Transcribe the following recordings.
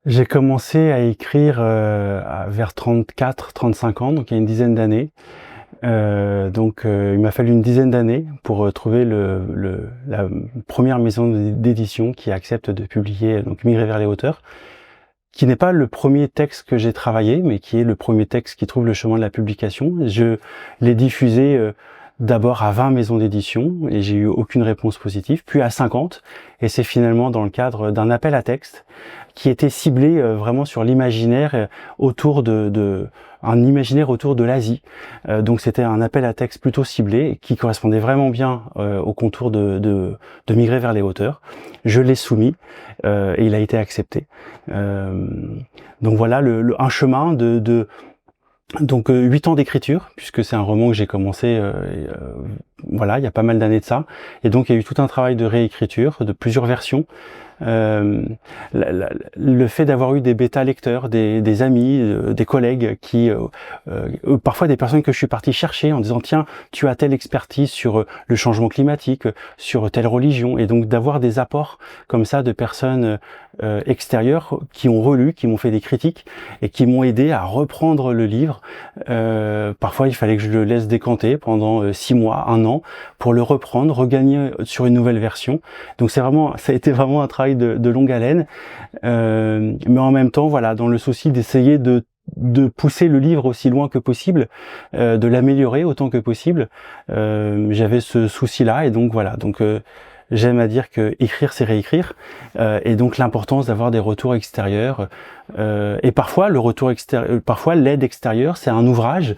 J'ai commencé à écrire vers 34-35 ans, donc il y a une dizaine d'années. Il m'a fallu une dizaine d'années pour trouver la première maison d'édition qui accepte de publier donc Migrer vers les hauteurs, qui n'est pas le premier texte que j'ai travaillé, mais qui est le premier texte qui trouve le chemin de la publication. Je l'ai diffusé d'abord à 20 maisons d'édition et j'ai eu aucune réponse positive, puis à 50, et c'est finalement dans le cadre d'un appel à texte qui était ciblé vraiment sur l'imaginaire autour un imaginaire autour de l'Asie. Donc c'était un appel à texte plutôt ciblé qui correspondait vraiment bien au contour de Migrer vers les hauteurs. Je l'ai soumis et il a été accepté. Donc voilà un chemin donc 8 ans d'écriture, puisque c'est un roman que j'ai commencé voilà, il y a pas mal d'années de ça. Et donc il y a eu tout un travail de réécriture, de plusieurs versions. Le fait d'avoir eu des bêta lecteurs, des amis, des collègues qui, parfois des personnes que je suis parti chercher en disant tiens, tu as telle expertise sur le changement climatique, sur telle religion, et donc d'avoir des apports comme ça de personnes extérieures qui ont relu, qui m'ont fait des critiques et qui m'ont aidé à reprendre le livre. Parfois il fallait que je le laisse décanter pendant 6 mois, 1 an pour le reprendre, regagner sur une nouvelle version. Donc ça a été vraiment un travail de longue haleine, mais en même temps, voilà, dans le souci d'essayer de pousser le livre aussi loin que possible, de l'améliorer autant que possible. J'avais ce souci-là, et donc voilà. Donc j'aime à dire que écrire c'est réécrire, et donc l'importance d'avoir des retours extérieurs. Et parfois parfois l'aide extérieure, c'est un ouvrage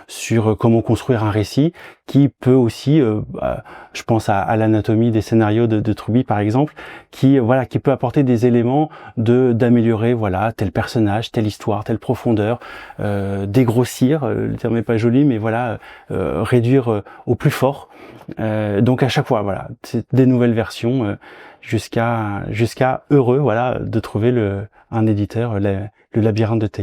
sur comment construire un récit, qui peut aussi, je pense à l'anatomie des scénarios de Truby par exemple, qui peut apporter des éléments d'améliorer tel personnage, telle histoire, telle profondeur, dégrossir, le terme n'est pas joli, mais voilà, réduire au plus fort. Donc à chaque fois, voilà, c'est des nouvelles versions jusqu'à heureux, voilà, de trouver un éditeur, le labyrinthe de Thé.